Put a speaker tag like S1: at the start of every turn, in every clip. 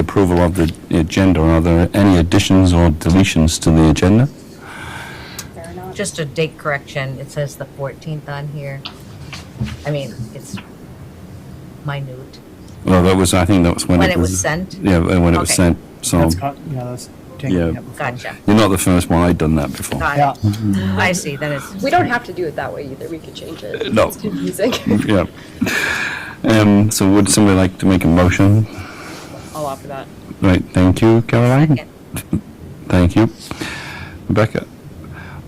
S1: approval of the agenda. Are there any additions or deletions to the agenda?
S2: Just a date correction. It says the 14th on here. I mean, it's minute.
S1: Well, I think that was when
S2: When it was sent?
S1: Yeah, when it was
S2: Okay.
S1: sent. So
S3: That's taken
S1: Yeah.
S3: before.
S2: Gotcha.
S1: you're not the first one. I've done that before.
S2: Got
S3: Yeah.
S2: it. I see. Then it's
S4: We don't have to do it that way either. We could change it.
S1: No.
S4: It's confusing.
S1: Yeah. So would somebody like to make a motion?
S4: I'll offer that.
S1: Right. Thank you, Caroline.
S2: second.
S1: Thank you, Rebecca.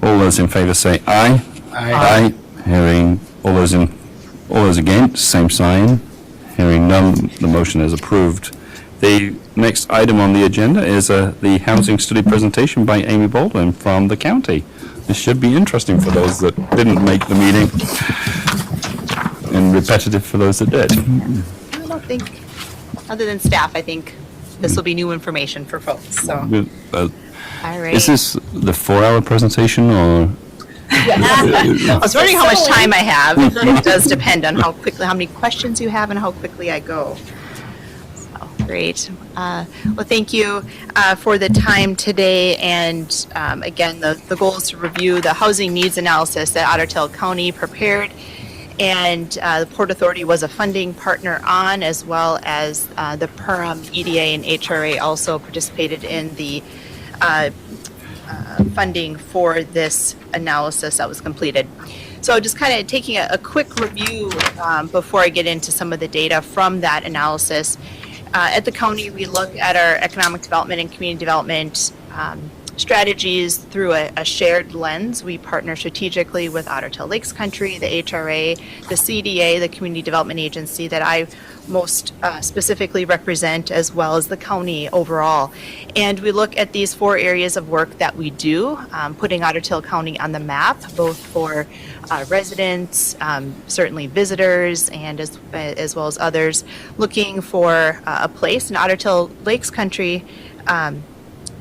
S1: All those in favour say aye. Aye. Hearing all those against, same sign. Hearing none, the motion is approved. The next item on the agenda is the housing study presentation by Amy Baldwin from the county. This should be interesting for those that didn't make the meeting, and repetitive for those that did.
S5: I don't think, other than staff, I think this will be new information for folks, so.
S1: Uh,
S5: All right.
S1: Is this the 4-hour presentation, or?
S5: I was wondering how much time I have. It does depend on how many questions you have and how quickly I go. So, great. Well, thank you for the time today. And again, the goal is to review the housing needs analysis that Otter Tail County prepared. And the Port Authority was a funding partner on, as well as the PERM, EDA, and HRA also participated in the funding for this analysis that was completed. So just kind of taking a quick review before I get into some of the data from that analysis. At the county, we look at our economic development and community development strategies through a shared lens. We partner strategically with Otter Tail Lakes Country, the HRA, the CDA, the Community Development Agency that I most specifically represent, as well as the county overall. And we look at these 4 areas of work that we do, putting Otter Tail County on the map, both for residents, certainly visitors, and as well as others, looking for a place. In Otter Tail Lakes Country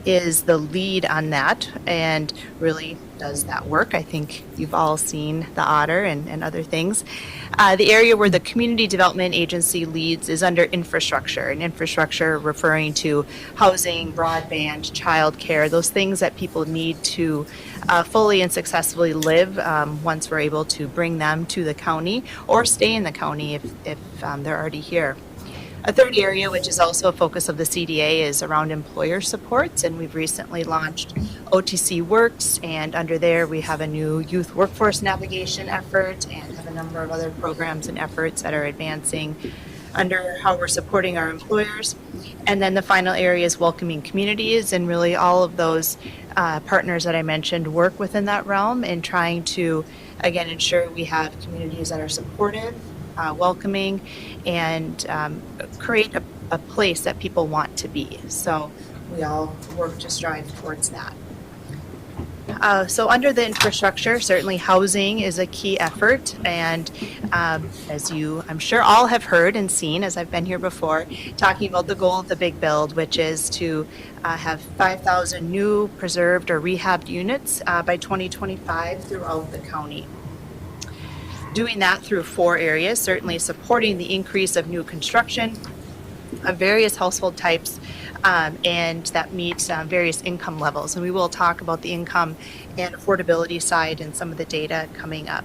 S5: is the lead on that and really does that work. I think you've all seen the otter and other things. The area where the Community Development Agency leads is under infrastructure, and infrastructure referring to housing, broadband, childcare, those things that people need to fully and successfully live once we're able to bring them to the county or stay in the county if they're already here. A third area, which is also a focus of the CDA, is around employer supports, and we've recently launched OTC Works, and under there we have a new youth workforce navigation effort and have a number of other programs and efforts that are advancing under how we're supporting our employers. And then the final area is welcoming communities, and really all of those partners that I mentioned work within that realm and trying to, again, ensure we have communities that are supportive, welcoming, and create a place that people want to be. So we all work to strive towards that. So under the infrastructure, certainly housing is a key effort, and as you, I'm sure, all have heard and seen, as I've been here before, talking about the goal of the Big Build, which is to have 5,000 new preserved or rehabbed units by 2025 throughout the county. Doing that through 4 areas, certainly supporting the increase of new construction of various household types, and that meets various income levels. And we will talk about the income and affordability side and some of the data coming up.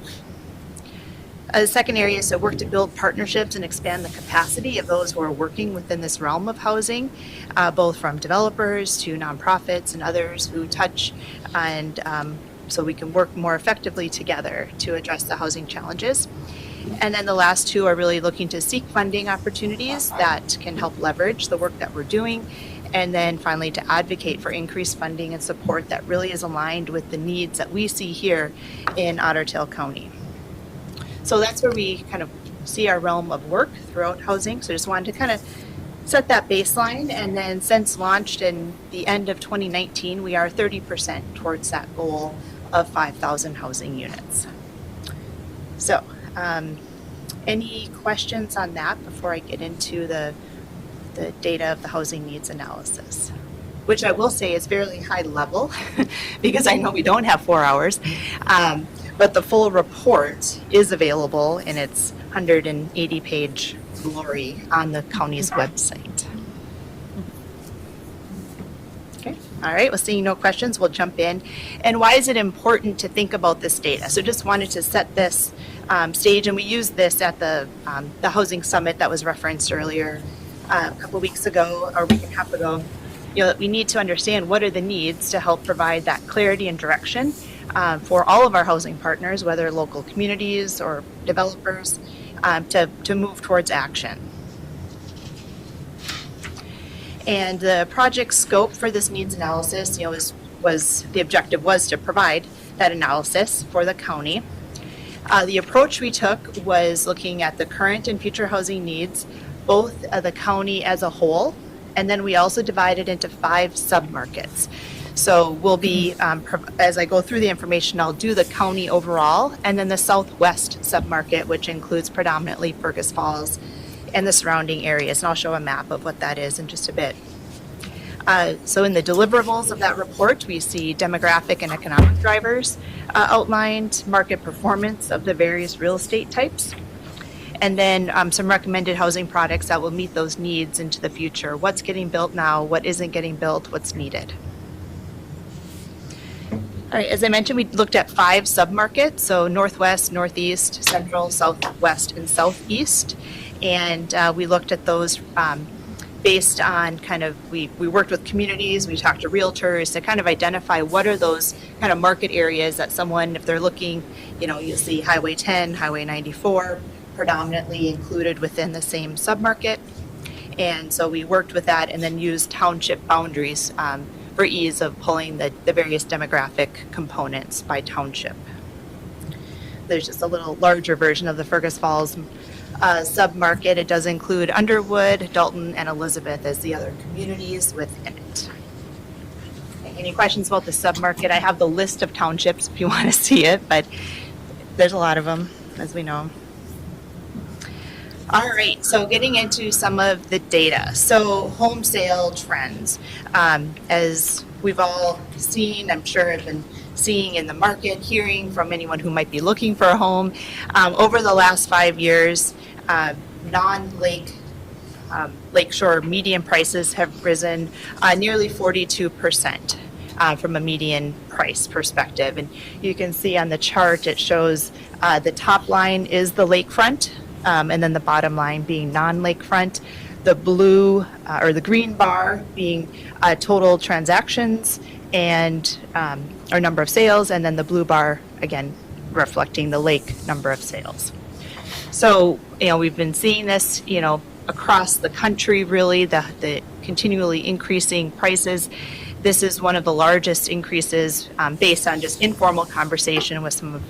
S5: The second area is to work to build partnerships and expand the capacity of those who are working within this realm of housing, both from developers to nonprofits and others who touch, and so we can work more effectively together to address the housing challenges. And then the last 2 are really looking to seek funding opportunities that can help leverage the work that we're doing. And then finally to advocate for increased funding and support that really is aligned with the needs that we see here in Otter Tail County. So that's where we kind of see our realm of work throughout housing. So I just wanted to kind of set that baseline, and then since launched in the end of 2019, we are 30% towards that goal of 5,000 housing units. So, any questions on that before I get into the data of the housing needs analysis? Which I will say is fairly high level because I know we don't have 4 hours, but the full report is available in its 180-page glory on the county's website. All right, well, seeing no questions, we'll jump in. And why is it important to think about this data? So just wanted to set this stage, and we used this at the housing summit that was referenced earlier a couple weeks ago, or a week and a half ago. You know, that we need to understand what are the needs to help provide that clarity and direction for all of our housing partners, whether local communities or developers, to move towards action. And the project scope for this needs analysis, you know, was the objective was to provide that analysis for the county. The approach we took was looking at the current and future housing needs, both of the county as a whole, and then we also divided into 5 submarkets. So we'll be, as I go through the information, I'll do the county overall, and then the southwest submarket, which includes predominantly Fergus Falls and the surrounding areas, and I'll show a map of what that is in just a bit. So in the deliverables of that report, we see demographic and economic drivers outlined, market performance of the various real estate types, and then some recommended housing products that will meet those needs into the future. What's getting built now, what isn't getting built, what's needed. All right, as I mentioned, we looked at 5 submarkets, so northwest, northeast, central, southwest, and southeast. And we looked at those based on kind of, we worked with communities, we talked to realtors to kind of identify what are those kind of market areas that someone, if they're looking, you know, you'll see Highway 10, Highway 94, predominantly included within the same submarket. And so we worked with that and then used township boundaries for ease of pulling the various demographic components by township. There's just a little larger version of the Fergus Falls submarket. It does include Underwood, Dalton, and Elizabeth as the other communities within it. Any questions about the submarket? I have the list of townships if you want to see it, but there's a lot of them, as we know. All right, so getting into some of the data. So home sale trends. As we've all seen, I'm sure have been seeing in the market, hearing from anyone who might be looking for a home, over the last 5 years, non-lake lakeshore median prices have risen nearly 42% from a median price perspective. And you can see on the chart, it shows the top line is the lakefront, and then the bottom line being non-lakefront. The blue or the green bar being total transactions and or number of sales, and then the blue bar again reflecting the lake number of sales. So, you know, we've been seeing this, you know, across the country, really, the continually increasing prices. This is one of the largest increases based on just informal conversation with some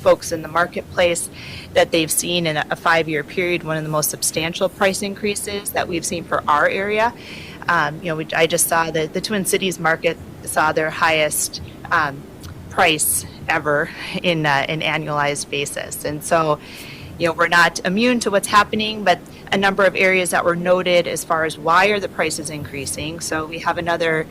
S5: folks in the marketplace that they've seen in a 5-year period, one of the most substantial price increases that we've seen for our area. You know, I just saw the Twin Cities market saw their highest price ever in an annualized basis. And so, you know, we're not immune to what's happening, but a number of areas that were noted as far as why are the prices increasing. So we have another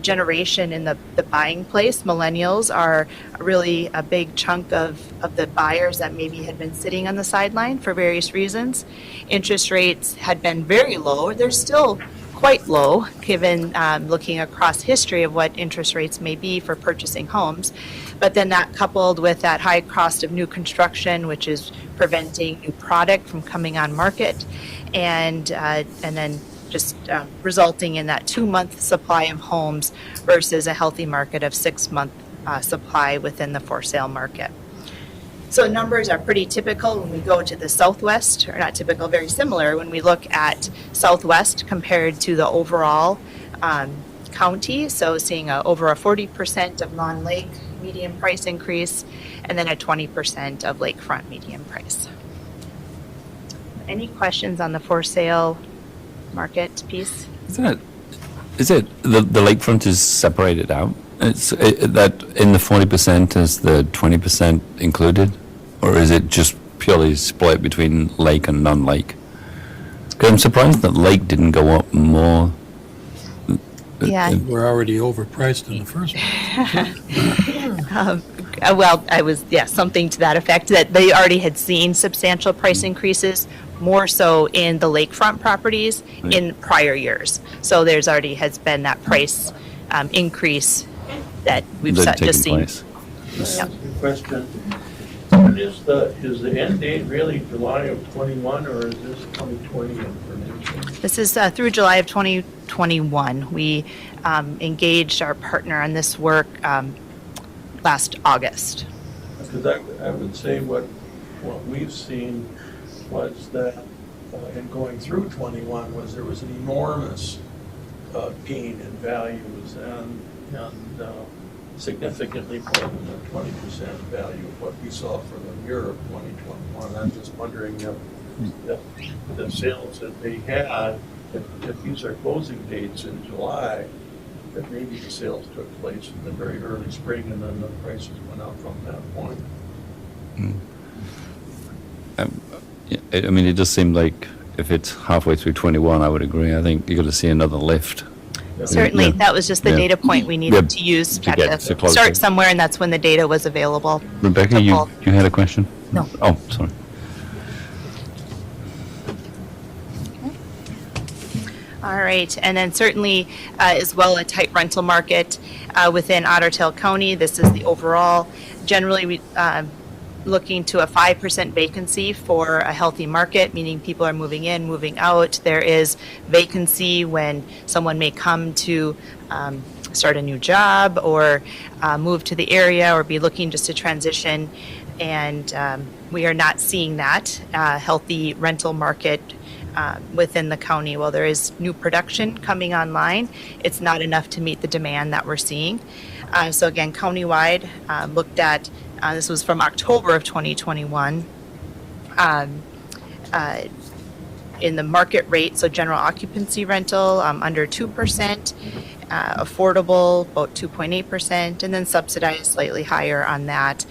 S5: generation in the buying place. Millennials are really a big chunk of the buyers that maybe had been sitting on the sideline for various reasons. Interest rates had been very low. They're still quite low, given looking across history of what interest rates may be for purchasing homes. But then that coupled with that high cost of new construction, which is preventing new product from coming on market, and then just resulting in that 2-month supply of homes versus a healthy market of 6-month supply within the for sale market. So numbers are pretty typical when we go to the Southwest, or not typical, very similar when we look at Southwest compared to the overall county. So seeing over a 40% of non-lake median price increase, and then a 20% of lakefront median price. Any questions on the for sale market piece?
S1: Is it the lakefront is separated out? That in the 40% is the 20% included, or is it just purely split between lake and non-lake? 'Cause I'm surprised that lake didn't go up more.
S5: Yeah.
S3: We're already overpriced in the first place.
S5: Well, something to that effect, that they already had seen substantial price increases, more so in the lakefront properties in prior years. So there's already has been that price increase that we've
S1: That
S5: just
S1: taking
S5: seen.
S1: place.
S6: Can I
S5: Yep.
S6: ask a question? Is the end date really July of '21, or is this 2020 information?
S5: This is through July of 2021. We engaged our partner on this work last August.
S6: Because I would say what we've seen was that in going through '21 was there was an enormous gain in values and significantly more than the 20% value of what we saw for the year of 2021. I'm just wondering if the sales that they had, if these are closing dates in July, that maybe the sales took place in the very early spring and then the prices went up from that point.
S1: I mean, it just seemed like if it's halfway through 21, I would agree. I think you're going to see another lift.
S5: Certainly,
S1: Yeah.
S5: that was just the
S1: Yeah.
S5: data point we needed
S1: Yeah,
S5: to use.
S1: to
S5: Had
S1: get
S5: to
S1: to close
S5: start
S1: it.
S5: somewhere, and that's when the data was available.
S1: Rebecca,
S5: to
S1: you
S5: pull.
S1: had a question?
S2: No.
S1: Oh, sorry.
S5: All right, and then certainly as well a tight rental market within Otter Tail County. This is the overall. Generally, we looking to a 5% vacancy for a healthy market, meaning people are moving in, moving out. There is vacancy when someone may come to start a new job or move to the area or be looking just to transition. And we are not seeing that healthy rental market within the county. While there is new production coming online, it's not enough to meet the demand that we're seeing. So again, countywide, looked at, this was from October of 2021, in the market rate, so general occupancy rental under 2%, affordable about 2.8%, and then subsidized slightly higher on that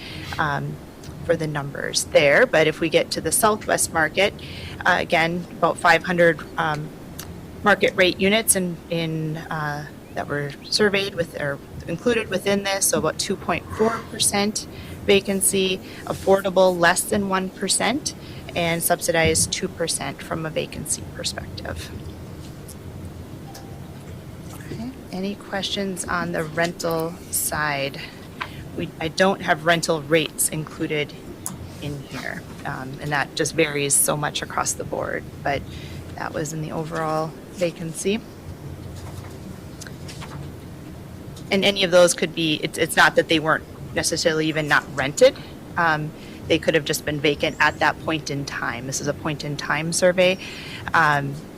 S5: for the numbers there. But if we get to the Southwest market, again, about 500 market rate units in that were surveyed with or included within this, so about 2.4% vacancy, affordable less than 1%, and subsidized 2% from a vacancy perspective. Okay. Any questions on the rental side? I don't have rental rates included in here, and that just varies so much across the board, but that was in the overall vacancy. And any of those could be, it's not that they weren't necessarily even not rented. They could have just been vacant at that point in time. This is a point in time survey.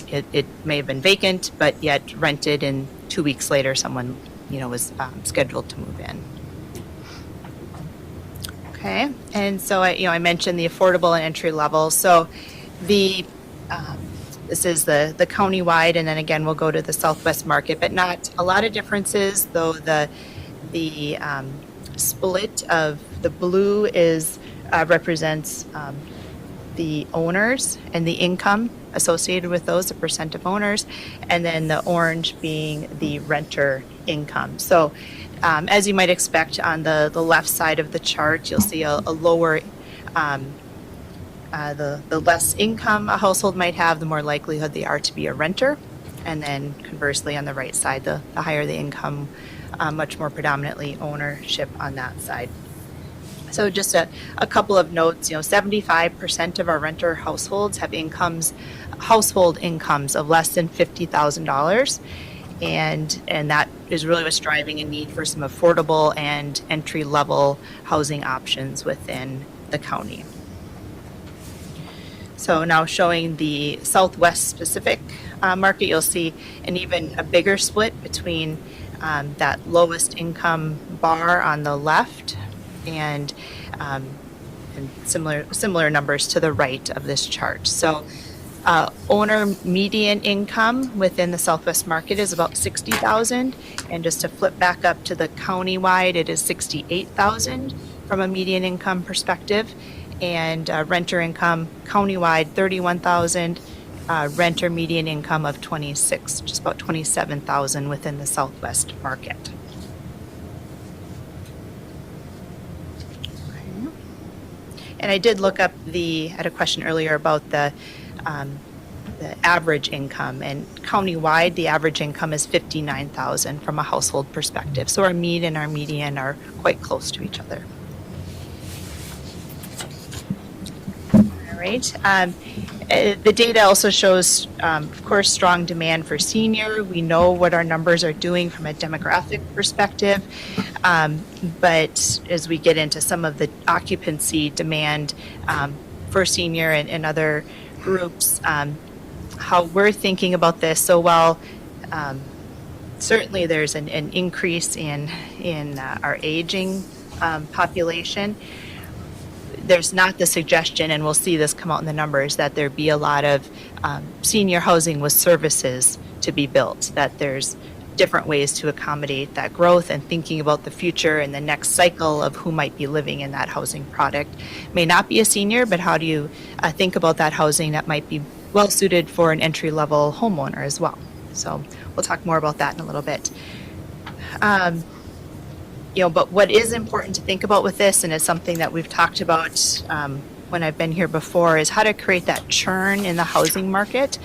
S5: It may have been vacant, but yet rented, and 2 weeks later, someone, was scheduled to move in. Okay, and so I mentioned the affordable and entry level. So the this is the county-wide, and then again we'll go to the Southwest market, but not a lot of differences. Though the split of the blue is represents the owners and the income associated with those, the percent of owners, and then the orange being the renter income. So as you might expect, on the left side of the chart, you'll see a lower, the less income a household might have, the more likelihood they are to be a renter. And then conversely, on the right side, the higher the income, much more predominantly ownership on that side. So just a couple of notes, 75% of our renter households have household incomes of less than $50,000. And that is really what's driving a need for some affordable and entry-level housing options within the county. So now showing the Southwest specific market, you'll see an even a bigger split between that lowest income bar on the left and similar numbers to the right of this chart. So owner median income within the Southwest market is about $60,000, and just to flip back up to the county-wide, it is $68,000 from a median income perspective, and renter income county-wide $31,000, renter median income of $26,000, just about $27,000 within the Southwest market. And I did look up I had a question earlier about the average income, and countywide, the average income is 59,000 from a household perspective. So our mean and our median are quite close to each other. All right. The data also shows, of course, strong demand for senior. We know what our numbers are doing from a demographic perspective, but as we get into some of the occupancy demand for senior and other groups, how we're thinking about this. So while certainly there's an increase in our aging population, there's not the suggestion, and we'll see this come out in the numbers, that there be a lot of senior housing with services to be built, that there's different ways to accommodate that growth, and thinking about the future and the next cycle of who might be living in that housing product. May not be a senior, but how do you think about that housing that might be well suited for an entry-level homeowner as well? So we'll talk more about that in a little bit. But what is important to think about with this, and it's something that we've talked about when I've been here before, is how to create that churn in the housing market.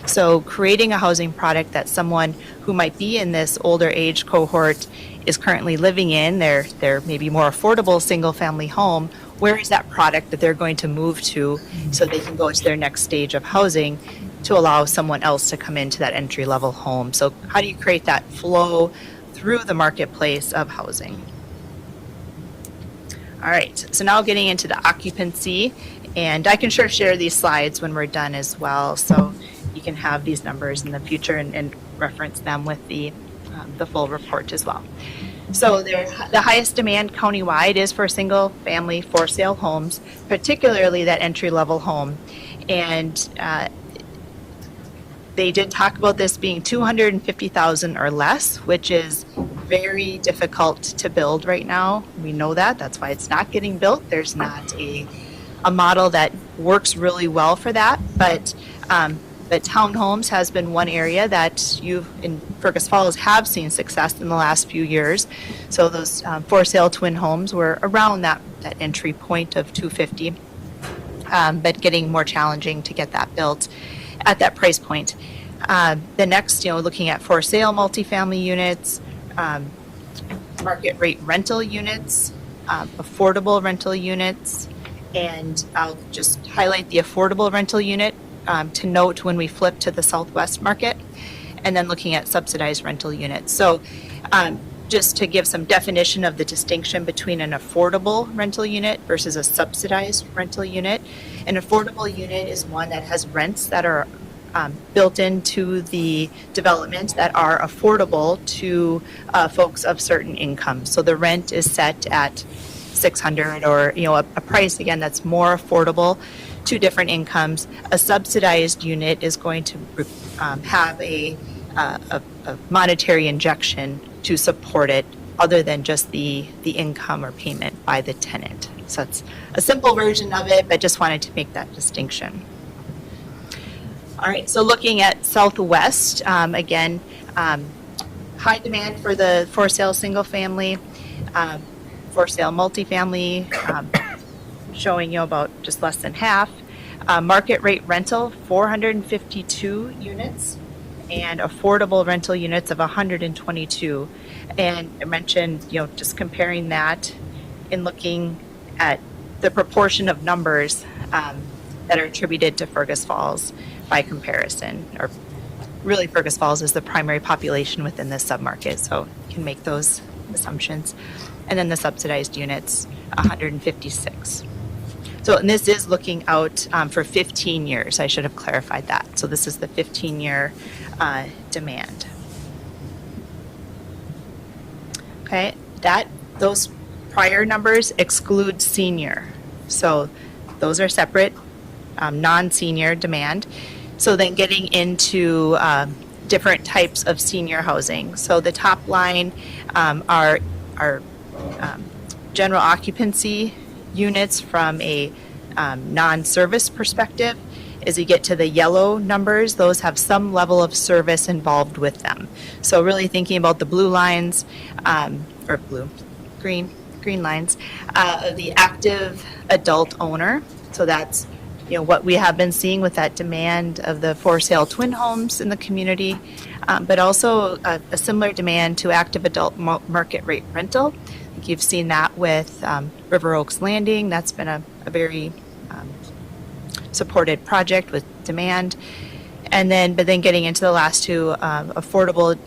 S5: So creating a housing product that someone who might be in this older age cohort is currently living in, their maybe more affordable single-family home. Where is that product that they're going to move to so they can go to their next stage of housing to allow someone else to come into that entry-level home? So how do you create that flow through the marketplace of housing? All right, so now getting into the occupancy, and I can sure share these slides when we're done as well, so you can have these numbers in the future and reference them with the full report as well. So the highest demand countywide is for single-family for-sale homes, particularly that entry-level home, and they did talk about this being 250,000 or less, which is very difficult to build right now. We know that. That's why it's not getting built. There's not a model that works really well for that. But townhomes has been one area that you in Fergus Falls have seen success in the last few years. So those for-sale twin homes were around that entry point of 250, but getting more challenging to get that built at that price point. The next, looking at for sale multifamily units, market rate rental units, affordable rental units, and I'll just highlight the affordable rental unit to note when we flip to the Southwest market, and then looking at subsidized rental units. So just to give some definition of the distinction between an affordable rental unit versus a subsidized rental unit. An affordable unit is one that has rents that are built into the development that are affordable to folks of certain incomes. So the rent is set at $600, or a price again that's more affordable to different incomes. A subsidized unit is going to have a monetary injection to support it, other than just the income or payment by the tenant. So it's a simple version of it, but just wanted to make that distinction. All right, so looking at Southwest, again, high demand for the for sale single family, for sale multifamily, showing about just less than half. Market rate rental, 452 units, and affordable rental units of 122. And I mentioned, just comparing that and looking at the proportion of numbers that are attributed to Fergus Falls by comparison, or really Fergus Falls is the primary population within this submarket, so you can make those assumptions. And then the subsidized units, 156. So, and this is looking out for 15 years. I should have clarified that. So this is the 15-year demand. Okay, those prior numbers exclude senior. So those are separate, non-senior demand. So then getting into different types of senior housing. So the top line are general occupancy units from a non-service perspective. As you get to the yellow numbers, those have some level of service involved with them. So really thinking about the blue lines, or green lines, of the active adult owner. So that's what we have been seeing with that demand of the for sale twin homes in the community, but also a similar demand to active adult market rate rental. I think you've seen that with River Oaks Landing. That's been a very supported project with demand. But then getting into the last two, affordable,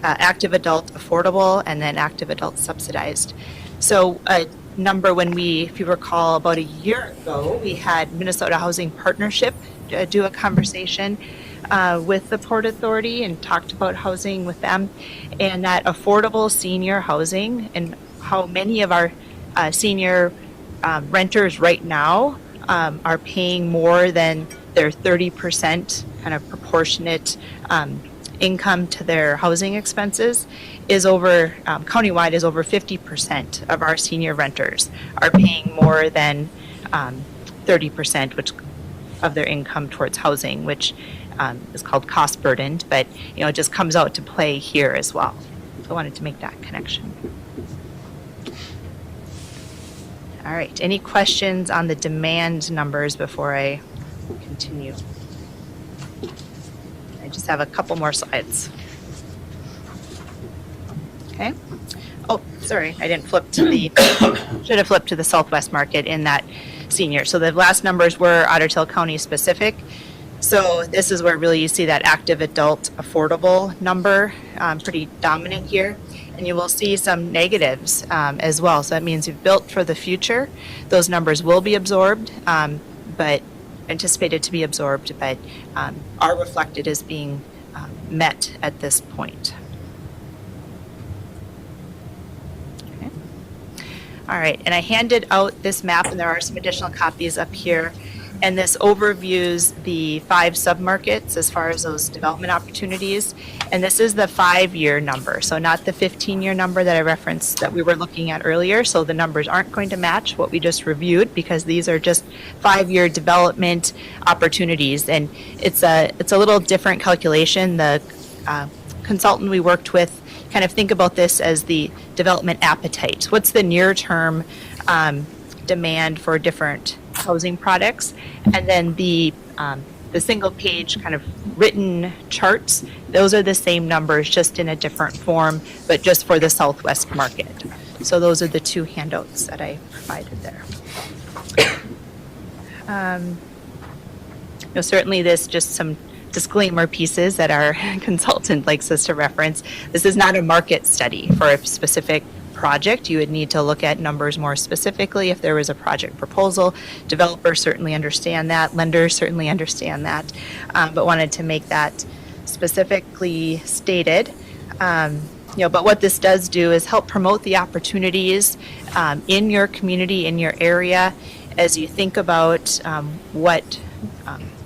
S5: active adult affordable, and then active adult subsidized. So a number if you recall, about a year ago, we had Minnesota Housing Partnership do a conversation with the Port Authority and talked about housing with them, and that affordable senior housing and how many of our senior renters right now are paying more than their 30% kind of proportionate income to their housing expenses is over, countywide is over 50% of our senior renters are paying more than 30% of their income towards housing, which is called cost burdened, but it just comes out to play here as well. So I wanted to make that connection. All right, any questions on the demand numbers before I continue? I just have a couple more slides. Okay. Oh, sorry, I didn't flip to should have flipped to the Southwest market in that senior. So the last numbers were Otter Tail County specific. So this is where really you see that active adult affordable number pretty dominant here. And you will see some negatives as well. So that means you've built for the future. Those numbers will be absorbed, but anticipated to be absorbed, but are reflected as being met at this point. Okay. All right, and I handed out this map, and there are some additional copies up here. And this overviews the 5 submarkets as far as those development opportunities. And this is the 5-year number, so not the 15-year number that I referenced that we were looking at earlier. So the numbers aren't going to match what we just reviewed because these are just 5-year development opportunities. And it's a little different calculation. The consultant we worked with kind of think about this as the development appetite. What's the near-term demand for different housing products, and then the single page kind of written charts, those are the same numbers just in a different form, but just for the Southwest market. So those are the 2 handouts that I provided there. Certainly this just some disclaimer pieces that our consultant likes us to reference. This is not a market study for a specific project. You would need to look at numbers more specifically if there was a project proposal. Developers certainly understand that. Lenders certainly understand that, but wanted to make that specifically stated. But what this does do is help promote the opportunities in your community, in your area, as you think about what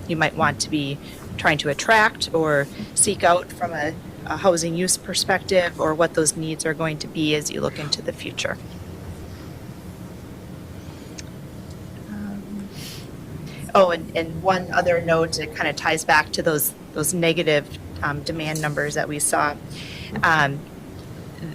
S5: you might want to be trying to attract or seek out from a housing use perspective, or what those needs are going to be as you look into the future. And one other note, it kind of ties back to those negative demand numbers that we saw.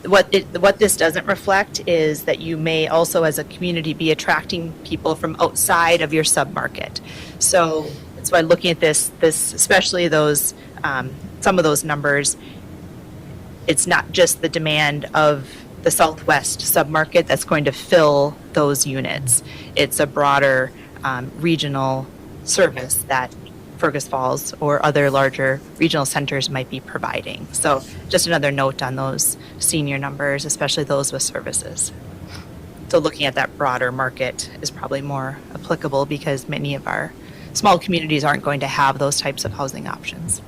S5: What this doesn't reflect is that you may also, as a community, be attracting people from outside of your submarket. So that's why looking at this especially those some of those numbers, it's not just the demand of the Southwest submarket that's going to fill those units. It's a broader regional service that Fergus Falls or other larger regional centers might be providing. So just another note on those senior numbers, especially those with services. So looking at that broader market is probably more applicable because many of our small communities aren't going to have those types of housing options.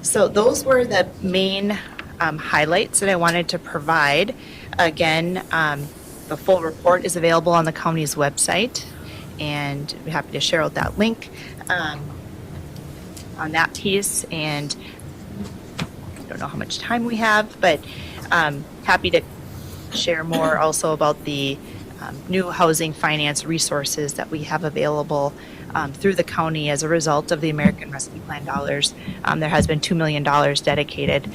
S5: So those were the main highlights that I wanted to provide. Again, the full report is available on the county's website, and I'm happy to share out that link on that piece. And I don't know how much time we have, but happy to share more also about the new housing finance resources that we have available through the county as a result of the American Rescue Plan dollars. There has been $2 million dedicated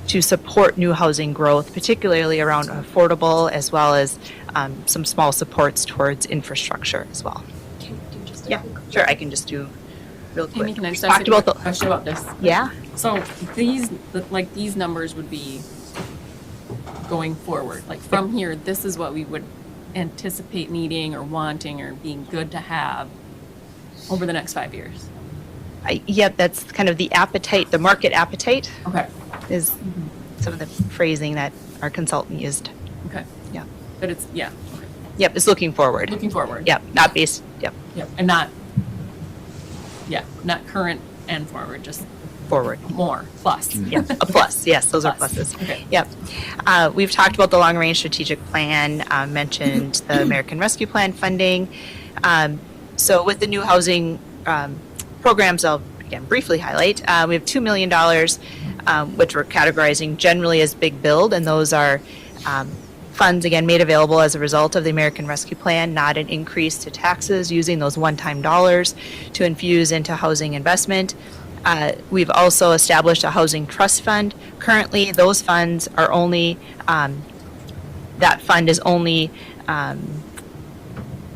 S5: to support new housing growth, particularly around affordable, as well as some small supports towards infrastructure as well. Yeah, sure, I can just do real quick.
S4: Amy, can I just
S5: Talked
S4: ask you a
S5: about
S4: question about this?
S5: Yeah,
S4: So these numbers would be going forward, like from here, this is what we would anticipate needing or wanting or being good to have over the next 5 years.
S5: Yep, that's kind of the appetite, the market appetite
S4: Okay.
S5: is some of the phrasing that our consultant used.
S4: Okay.
S5: Yeah.
S4: But it's, yeah, okay.
S5: Yep, it's looking forward.
S4: Looking forward.
S5: Yep, not based, yep,
S4: Yep. And not current and forward, just
S5: forward.
S4: more, plus.
S5: Yep, a plus, yes, those are
S4: Plus.
S5: pluses.
S4: Okay.
S5: Yep. We've talked about the long-range strategic plan, mentioned the American Rescue Plan funding. So with the new housing programs, I'll again briefly highlight, we have $2 million, which we're categorizing generally as big build, and those are funds, again, made available as a result of the American Rescue Plan, not an increase to taxes, using those one-time dollars to infuse into housing investment. We've also established a housing trust fund. Currently, those funds are only, that fund is only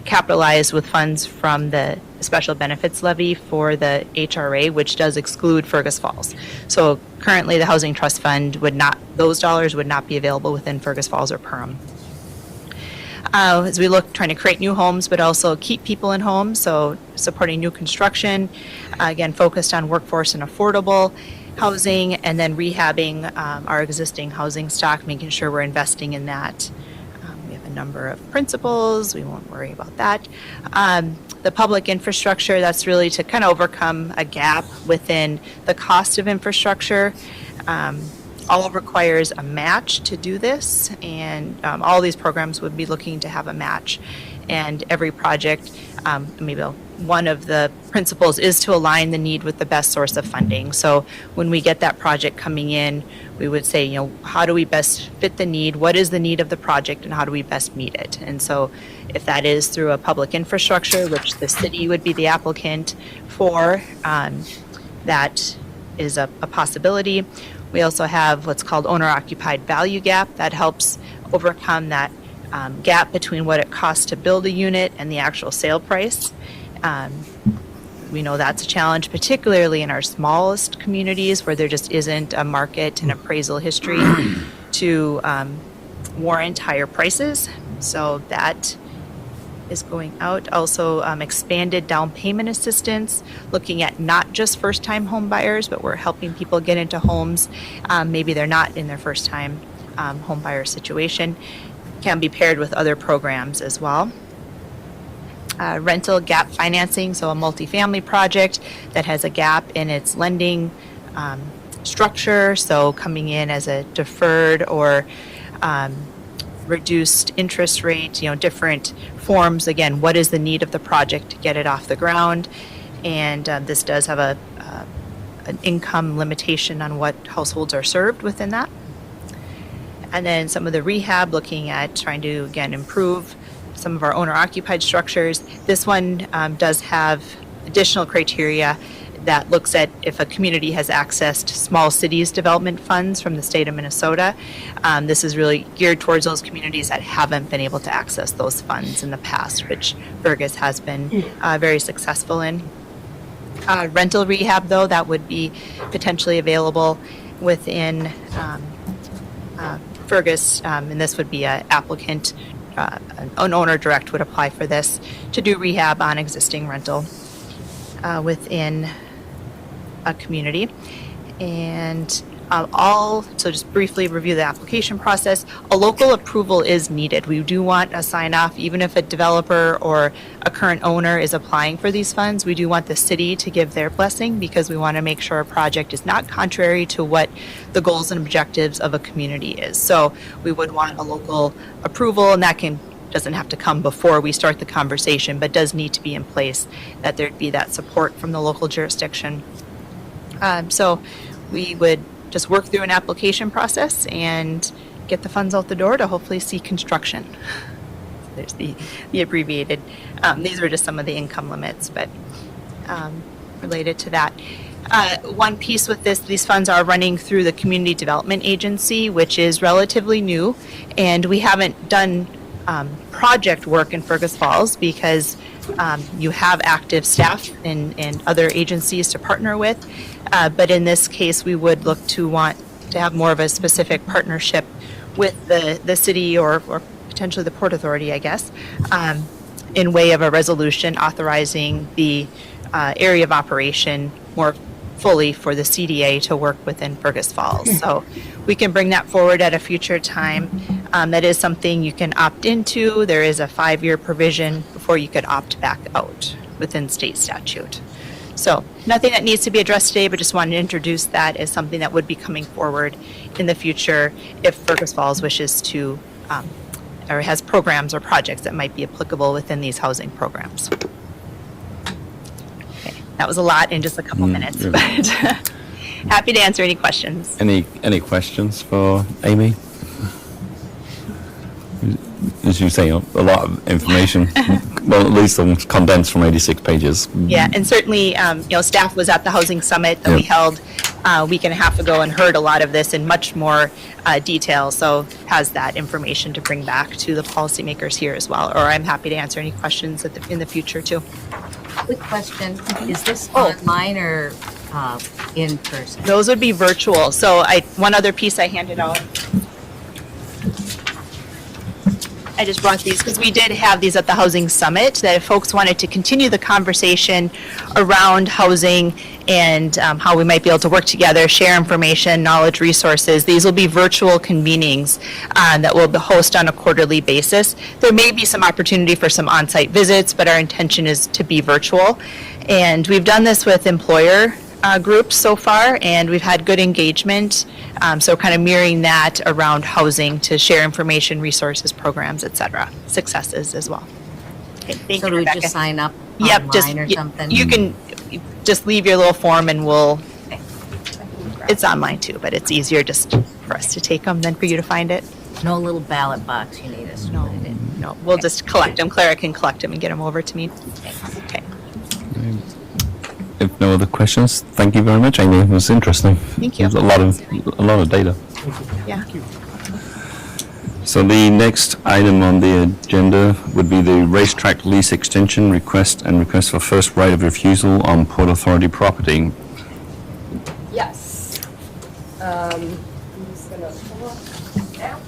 S5: capitalized with funds from the special benefits levy for the HRA, which does exclude Fergus Falls. So currently, the housing trust fund would not, those dollars would not be available within Fergus Falls or Perham. As we look, trying to create new homes, but also keep people in homes, so supporting new construction, again, focused on workforce and affordable housing, and then rehabbing our existing housing stock, making sure we're investing in that. We have a number of principles, we won't worry about that. The public infrastructure, that's really to kind of overcome a gap within the cost of infrastructure. All requires a match to do this, and all these programs would be looking to have a match. And every project, one of the principles is to align the need with the best source of funding. So when we get that project coming in, we would say, how do we best fit the need? What is the need of the project, and how do we best meet it? And so if that is through a public infrastructure, which the city would be the applicant for, that is a possibility. We also have what's called owner-occupied value gap that helps overcome that gap between what it costs to build a unit and the actual sale price. We know that's a challenge, particularly in our smallest communities where there just isn't a market and appraisal history to warrant higher prices. So that is going out. Also, expanded down payment assistance, looking at not just first-time home buyers, but we're helping people get into homes. Maybe they're not in their first-time home buyer situation. Can be paired with other programs as well. Rental gap financing, so a multifamily project that has a gap in its lending structure, so coming in as a deferred or reduced interest rate, different forms. Again, what is the need of the project to get it off the ground? And this does have an income limitation on what households are served within that. And then some of the rehab, looking at trying to, again, improve some of our owner-occupied structures. This one does have additional criteria that looks at if a community has accessed small cities development funds from the state of Minnesota. This is really geared towards those communities that haven't been able to access those funds in the past, which Fergus has been very successful in. Rental rehab, though, that would be potentially available within Fergus, and this would be an applicant, an owner direct would apply for this to do rehab on existing rental within a community. And so just briefly review the application process. A local approval is needed. We do want a sign off, even if a developer or a current owner is applying for these funds. We do want the city to give their blessing because we want to make sure a project is not contrary to what the goals and objectives of a community is. So we would want a local approval, and that doesn't have to come before we start the conversation, but does need to be in place, that there'd be that support from the local jurisdiction. So we would just work through an application process and get the funds out the door to hopefully see construction. There's the abbreviated. These are just some of the income limits, but related to that. One piece with this, these funds are running through the Community Development Agency, which is relatively new, and we haven't done project work in Fergus Falls because you have active staff and other agencies to partner with. But in this case, we would look to want to have more of a specific partnership with the city or potentially the Port Authority, I guess, in way of a resolution authorizing the area of operation more fully for the CDA to work within Fergus Falls. So we can bring that forward at a future time. That is something you can opt into. There is a 5-year provision before you could opt back out within state statute. So nothing that needs to be addressed today, but just wanted to introduce that as something that would be coming forward in the future if Fergus Falls wishes to, or has programs or projects that might be applicable within these housing programs. Okay, that was a lot in just a couple minutes,
S1: yeah.
S5: but happy to answer any questions.
S1: Any questions for Amy? As you say, a lot of information. Well, at least condensed from 86 pages.
S5: Yeah, and certainly, staff was at the housing summit that we held a week and a half ago and heard a lot of this in much more detail. So has that information to bring back to the policymakers here as well. Or I'm happy to answer any questions in the future too.
S2: Quick question, is this online or in person?
S5: Those would be virtual. So one other piece I handed out. I just brought these because we did have these at the Housing Summit, that if folks wanted to continue the conversation around housing and how we might be able to work together, share information, knowledge, resources, these will be virtual convenings that we'll host on a quarterly basis. There may be some opportunity for some on-site visits, but our intention is to be virtual. And we've done this with employer groups so far, and we've had good engagement. So kind of mirroring that around housing to share information, resources, programs, et cetera. Successes as well. Okay, thank
S2: So
S5: you,
S2: do we
S5: Rebecca.
S2: just sign up
S5: Yep,
S2: online or something?
S5: You can just leave your little form and it's online too, but it's easier just for us to take them than for you to find it.
S2: No little ballot box you need us to put it in?
S5: No, we'll just collect them. Clara can collect them and get them over to me. Okay.
S1: If no other questions, thank you very much, Amy. It was interesting.
S5: Thank you.
S1: There's a lot of data.
S5: Yeah.
S1: So the next item on the agenda would be the racetrack lease extension request and request for first right of refusal on Port Authority property.
S7: Yes. I'm just gonna pull up the map.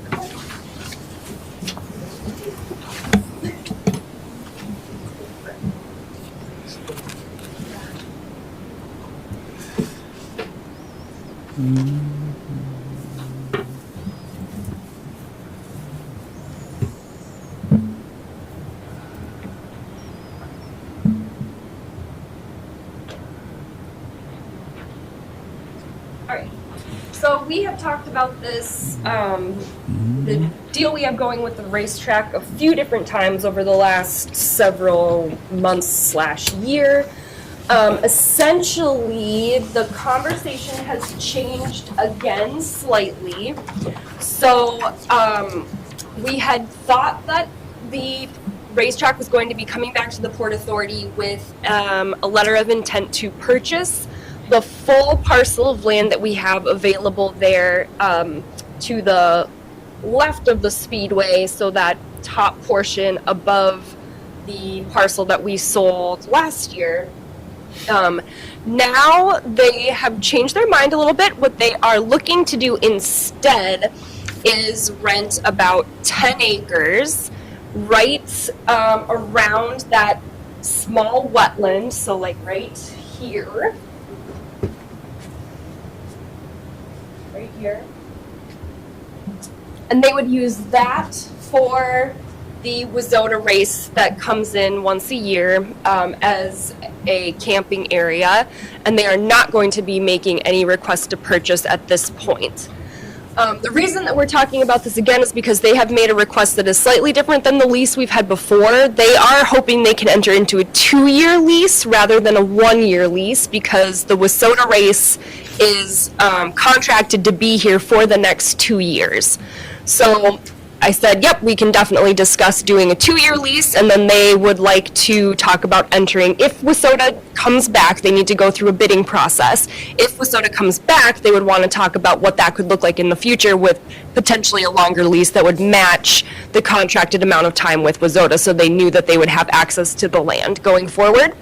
S7: All right. So we have talked about this, the deal we have going with the racetrack a few different times over the last several months / year. Essentially, the conversation has changed again slightly. So we had thought that the racetrack was going to be coming back to the Port Authority with a letter of intent to purchase the full parcel of land that we have available there to the left of the speedway, so that top portion above the parcel that we sold last year. Now they have changed their mind a little bit. What they are looking to do instead is rent about 10 acres right around that small wetland, so like right here. Right here. And they would use that for the Wazota race that comes in once a year as a camping area, and they are not going to be making any requests to purchase at this point. The reason that we're talking about this again is because they have made a request that is slightly different than the lease we've had before. They are hoping they can enter into a 2-year lease rather than a 1-year lease, because the Wazota race is contracted to be here for the next 2 years. So I said, yep, we can definitely discuss doing a 2-year lease, and then they would like to talk about entering, if Wissota comes back, they need to go through a bidding process. If Wissota comes back, they would want to talk about what that could look like in the future with potentially a longer lease that would match the contracted amount of time with Wissota, so they knew that they would have access to the land going forward.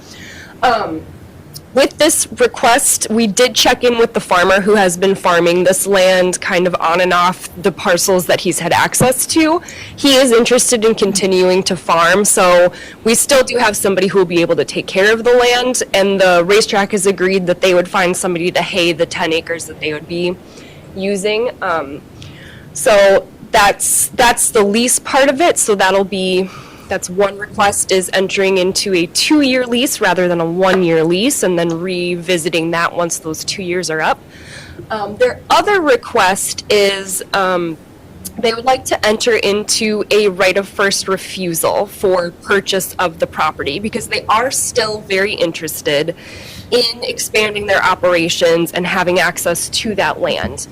S7: With this request, we did check in with the farmer who has been farming this land kind of on and off the parcels that he's had access to. He is interested in continuing to farm, so we still do have somebody who will be able to take care of the land, and the racetrack has agreed that they would find somebody to hay the 10 acres that they would be using. So that's the lease part of it, so that's one request, is entering into a 2-year lease rather than a 1-year lease, and then revisiting that once those 2 years are up. Their other request is they would like to enter into a right of first refusal for purchase of the property, because they are still very interested in expanding their operations and having access to that land.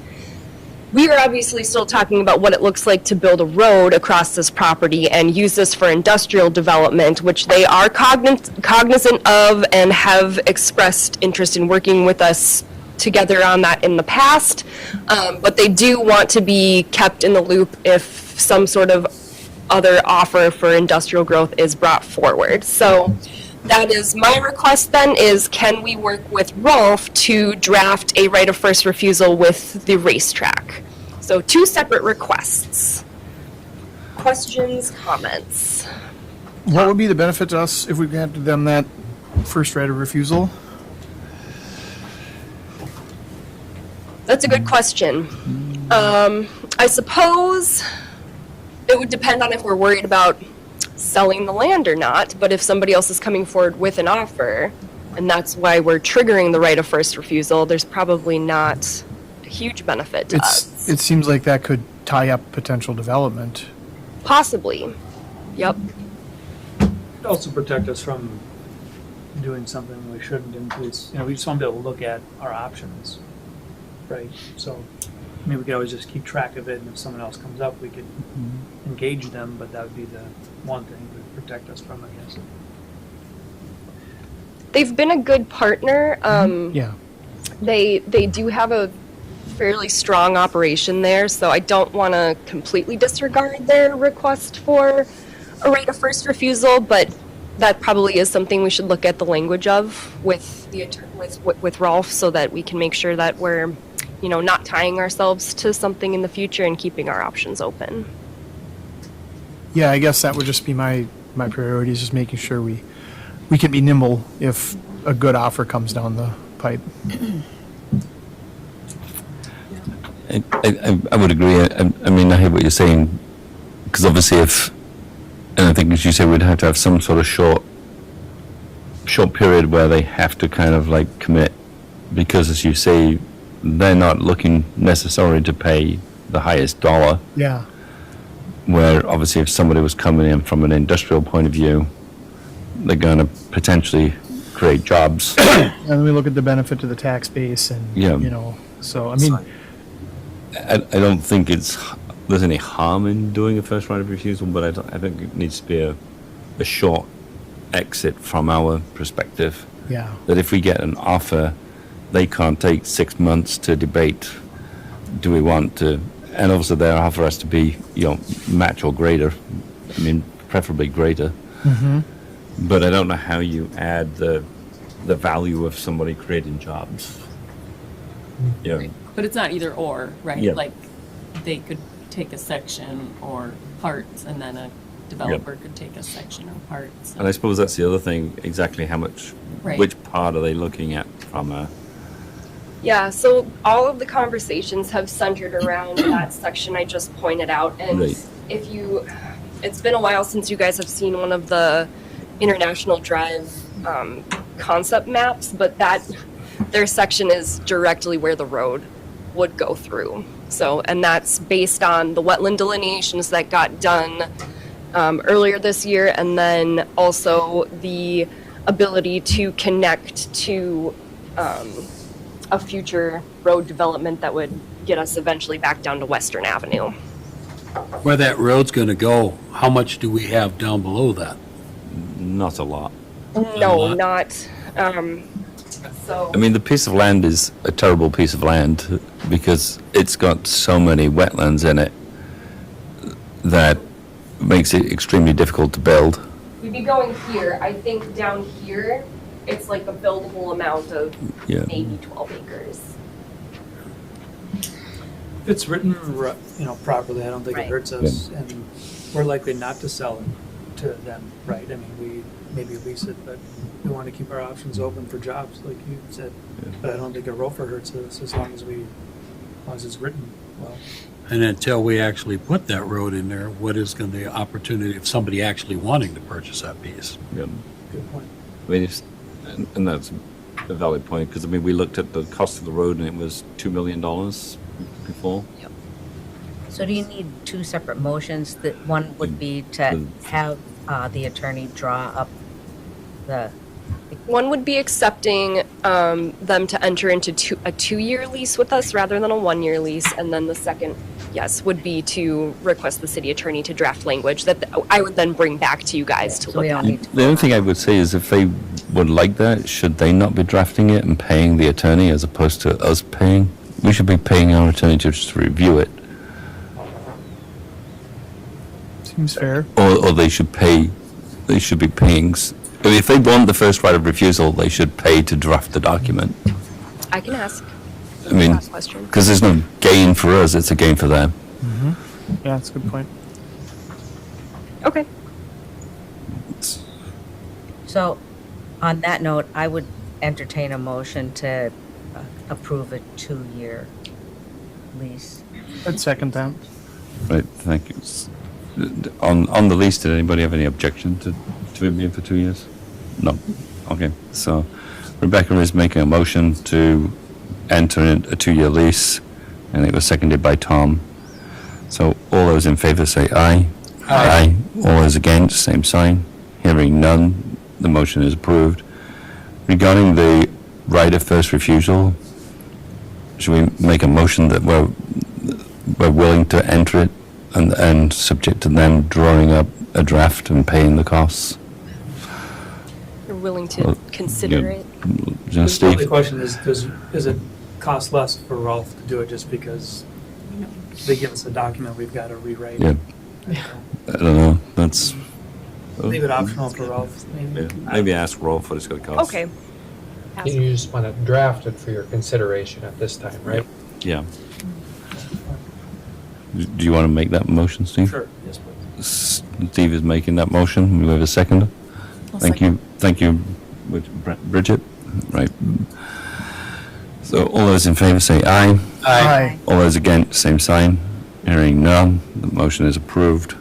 S7: We are obviously still talking about what it looks like to build a road across this property and use this for industrial development, which they are cognizant of and have expressed interest in working with us together on that in the past. But they do want to be kept in the loop if some sort of other offer for industrial growth is brought forward. So that is my request then, is can we work with Rolf to draft a right of first refusal with the racetrack? So 2 separate requests. Questions, comments?
S8: What would be the benefit to us if we granted them that first right of refusal?
S7: That's a good question. I suppose it would depend on if we're worried about selling the land or not, but if somebody else is coming forward with an offer, and that's why we're triggering the right of first refusal, there's probably not a huge benefit to us.
S8: It seems like that could tie up potential development.
S7: Possibly. Yep.
S9: It'd also protect us from doing something we shouldn't in case, we just want to be able to look at our options, right? So, we could always just keep track of it, and if someone else comes up, we could engage them, but that would be the one thing to protect us from, I guess.
S7: They've been a good partner.
S8: Yeah.
S7: They do have a fairly strong operation there, so I don't want to completely disregard their request for a right of first refusal, but that probably is something we should look at the language of with Rolf, so that we can make sure that we're, not tying ourselves to something in the future and keeping our options open.
S8: Yeah, I guess that would just be my priority, is just making sure we can be nimble if a good offer comes down the pipe.
S1: I would agree. I mean, I hear what you're saying, because obviously and I think as you say, we'd have to have some sort of short period where they have to kind of like commit, because as you say, they're not looking necessarily to pay the highest dollar.
S8: Yeah.
S1: Where obviously if somebody was coming in from an industrial point of view, they're going to potentially create jobs.
S8: And then we look at the benefit to the tax base and,
S1: Yeah.
S8: So, I mean,
S1: I don't think there's any harm in doing a first right of refusal, but I think it needs to be a short exit from our perspective.
S8: yeah.
S1: That if we get an offer, they can't take 6 months to debate, do we want to, and obviously their offer has to be, match or greater. I mean, preferably greater.
S8: Mm-hmm.
S1: But I don't know how you add the value of somebody creating jobs. Yeah.
S4: But it's not either or, right?
S1: Yeah.
S4: Like, they could take a section or parts, and then a developer could take a section or parts.
S1: And I suppose that's the other thing, exactly how much,
S4: Right.
S1: which part are they looking at from a,
S7: Yeah, so all of the conversations have centered around that section I just pointed out. And
S1: Right.
S7: it's been a while since you guys have seen one of the International Drive concept maps, but their section is directly where the road would go through. So, and that's based on the wetland delineations that got done earlier this year, and then also the ability to connect to a future road development that would get us eventually back down to Western Avenue.
S3: Where that road's gonna go, how much do we have down below that?
S1: Not a lot.
S7: No,
S3: lot?
S7: not, so.
S1: I mean, the piece of land is a terrible piece of land because it's got so many wetlands in it that makes it extremely difficult to build.
S7: We'd be going here. I think down here, it's like a buildable amount of
S1: Yeah.
S7: maybe 12 acres.
S9: If it's written, properly, I don't think it
S2: Right.
S9: hurts us, and we're likely not to sell it to them, right? I mean, we maybe lease it, but we want to keep our options open for jobs, like you said. But I don't think a ROFR hurts us as long as it's written well.
S3: And until we actually put that road in there, what is gonna be the opportunity of somebody actually wanting to purchase that piece?
S1: Yeah.
S9: Good point.
S1: I mean, and that's a valid point because I mean, we looked at the cost of the road and it was $2 million before.
S2: So do you need two separate motions? That one would be to have the attorney draw up the,
S7: One would be accepting them to enter into a 2-year lease with us rather than a 1-year lease. And then the second, yes, would be to request the city attorney to draft language that I would then bring back to you guys to
S2: so we
S7: look
S2: don't
S7: at.
S2: need to.
S1: The only thing I would say is if they would like that, should they not be drafting it and paying the attorney as opposed to us paying? We should be paying our attorney to just review it.
S8: Seems fair.
S1: Or they should pay, they should be paying, I mean, if they want the first right of refusal, they should pay to draft the document.
S7: I can ask.
S1: I mean,
S7: Last question.
S1: because there's no gain for us, it's a gain for them.
S8: Yeah, that's a good point.
S7: Okay.
S2: So, on that note, I would entertain a motion to approve a 2-year lease.
S8: I'd second that.
S1: Right, thank you. On the lease, did anybody have any objection to it being for 2 years? No. Okay, so Rebecca is making a motion to enter in a 2-year lease, and it was seconded by Tom. So all those in favor say aye. Aye. All those against, same sign. Hearing none, the motion is approved. Regarding the right of first refusal, should we make a motion that we're willing to enter it and subject to them drawing up a draft and paying the costs?
S7: You're willing to consider it?
S1: Just
S9: The only
S1: Steve?
S9: question is it cost less for Rolf to do it just because they give us a document we've got to rewrite?
S1: Yeah, I don't know, that's...
S9: Leave it optional for Rolf, maybe?
S1: Maybe ask Rolf what it's going to cost.
S7: Okay.
S10: You just want to draft it for your consideration at this time, right?
S1: Yeah. Do you want to make that motion, Steve?
S9: Sure, yes, please.
S1: Steve is making that motion. We have a second. Thank you. Thank you, Bridget. Right. So all those in favor say aye.
S8: Aye.
S1: All those against, same sign. Hearing none, the motion is approved.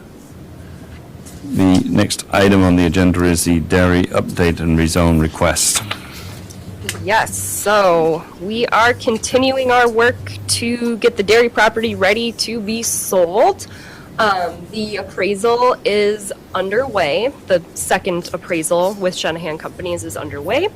S1: The next item on the agenda is the dairy update and rezone request.
S7: Yes, so we are continuing our work to get the dairy property ready to be sold. The appraisal is underway. The second appraisal with Shanahan Companies is underway.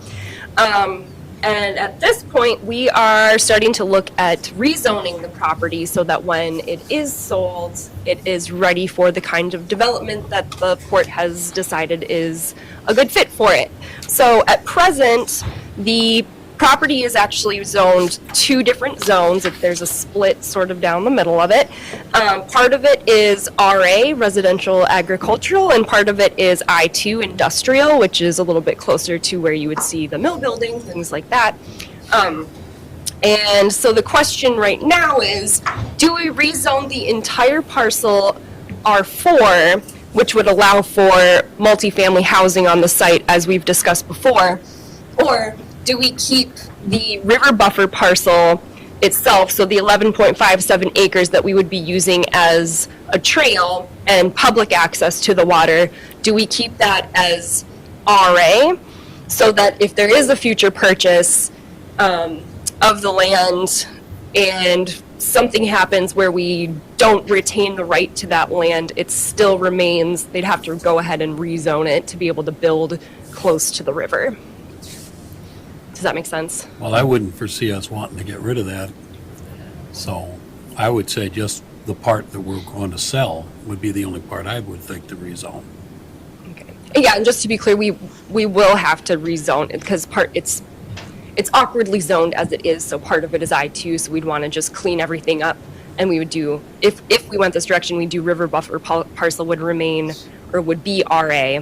S7: And at this point, we are starting to look at rezoning the property so that when it is sold, it is ready for the kind of development that the port has decided is a good fit for it. So at present, the property is actually zoned 2 different zones. There's a split sort of down the middle of it. Part of it is RA, residential agricultural, and part of it is I2, industrial, which is a little bit closer to where you would see the mill building, things like that. And so the question right now is, do we rezone the entire parcel R4, which would allow for multifamily housing on the site, as we've discussed before, or do we keep the river buffer parcel itself, so the 11.57 acres that we would be using as a trail and public access to the water, do we keep that as RA, so that if there is a future purchase of the land and something happens where we don't retain the right to that land, it still remains, they'd have to go ahead and rezone it to be able to build close to the river. Does that make sense?
S3: Well, I wouldn't foresee us wanting to get rid of that. So I would say just the part that we're going to sell would be the only part I would think to rezone.
S7: Okay. Yeah, and just to be clear, we will have to rezone it because it's awkwardly zoned as it is, so part of it is I2, so we'd want to just clean everything up. And we would do, if we went this direction, we'd do river buffer parcel would remain, or would be RA,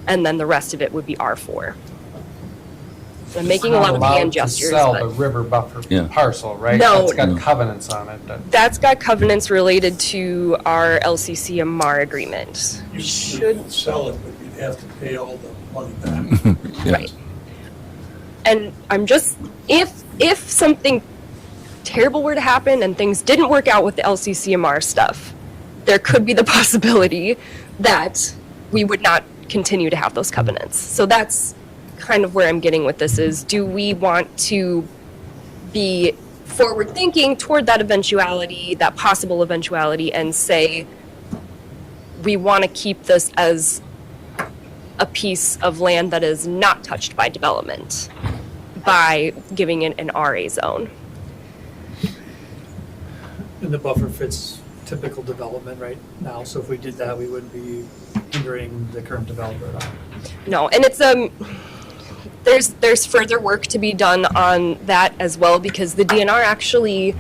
S7: and then the rest of it would be R4. I'm making a lot of hand gestures,
S10: Sell the
S7: but
S10: river buffer
S1: Yeah.
S10: parcel, right?
S7: No.
S10: That's got covenants on it.
S7: that's got covenants related to our LCCMR agreement.
S6: You
S7: Should,
S6: could sell it, but you'd have to pay all the money back.
S7: right. And I'm just, if something terrible were to happen and things didn't work out with the LCCMR stuff, there could be the possibility that we would not continue to have those covenants. So that's kind of where I'm getting with this is, do we want to be forward thinking toward that eventuality, that possible eventuality, and say, we want to keep this as a piece of land that is not touched by development by giving it an RA zone?
S9: And the buffer fits typical development right now, so if we did that, we wouldn't be hindering the current developer at all.
S7: No, and it's there's further work to be done on that as well because the DNR actually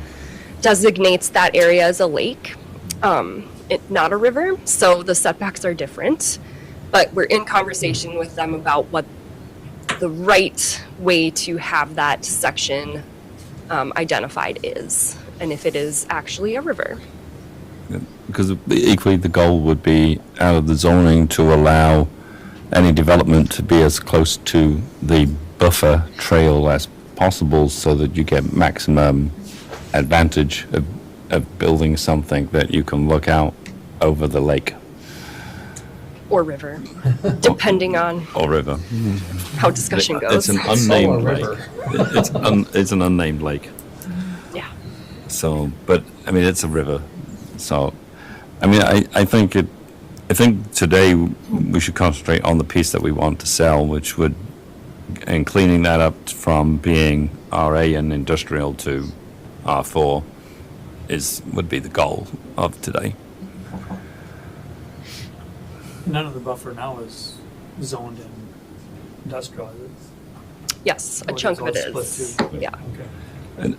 S7: designates that area as a lake, not a river, so the setbacks are different. But we're in conversation with them about what the right way to have that section identified is, and if it is actually a river.
S1: Because equally the goal would be out of the zoning to allow any development to be as close to the buffer trail as possible so that you get maximum advantage of building something that you can look out over the lake
S7: Or river, depending on
S1: or river.
S7: how discussion
S1: It's
S7: goes.
S1: an unnamed
S10: Solar
S1: lake.
S10: river.
S1: It's an unnamed lake.
S7: Yeah.
S1: So, but I mean, it's a river. So, I mean, I think today we should concentrate on the piece that we want to sell, which would, and cleaning that up from being RA and industrial to R4 would be the goal of today.
S9: None of the buffer now is zoned in industrial, is it?
S7: Yes, a
S9: Or
S7: chunk of it
S9: it's all
S7: is.
S9: split too?
S7: Yeah.
S9: Okay.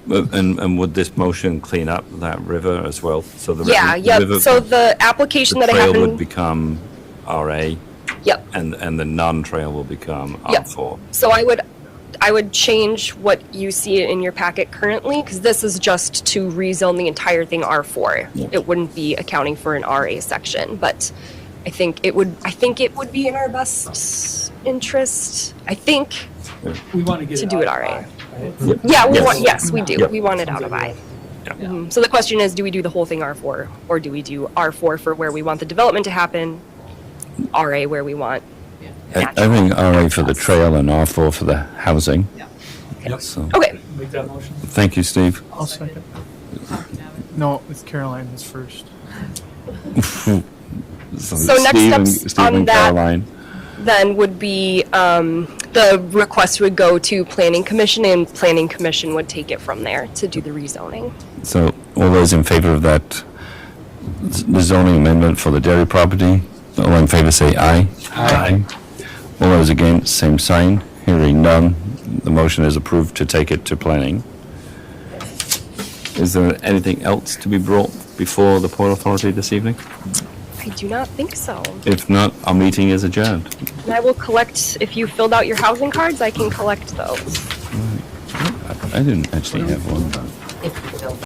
S1: And would this motion clean up that river as well? So the
S7: Yeah,
S1: river,
S7: yep. So the application
S1: the
S7: that I
S1: trail would
S7: happened,
S1: become RA,
S7: yep.
S1: and the non-trail will become
S7: Yep.
S1: R4.
S7: So I would change what you see in your packet currently, because this is just to rezone the entire thing R4.
S1: Yeah.
S7: It wouldn't be accounting for an RA section, but I think it would be in our best interest. I think,
S9: We want to get
S7: To
S9: it
S7: do
S9: out
S7: it
S9: of
S7: RA.
S9: I, right?
S7: yeah,
S1: Yes.
S7: yes, we do.
S1: Yep.
S7: We want it out of I. So the question is, do we do the whole thing R4, or do we do R4 for where we want the development to happen, RA where we want?
S1: I think RA for the trail and R4 for the housing.
S3: Yep.
S1: So,
S7: Okay,
S9: Make that motion.
S1: thank you, Steve.
S8: I'll second. No, it's Caroline is first.
S7: So next steps
S1: Steve
S7: on
S1: and
S7: that-
S1: Caroline.
S7: then would be, the request would go to Planning Commission, and Planning Commission would take it from there to do the rezoning.
S1: So all those in favor of that, the zoning amendment for the dairy property, all in favor say aye. Aye. All those against, same sign. Hearing none, the motion is approved to take it to planning. Is there anything else to be brought before the Port Authority this evening?
S7: I do not think so.
S1: If not, our meeting is adjourned.
S7: And I will collect, if you filled out your housing cards, I can collect those.
S1: I didn't actually have one.
S2: If you build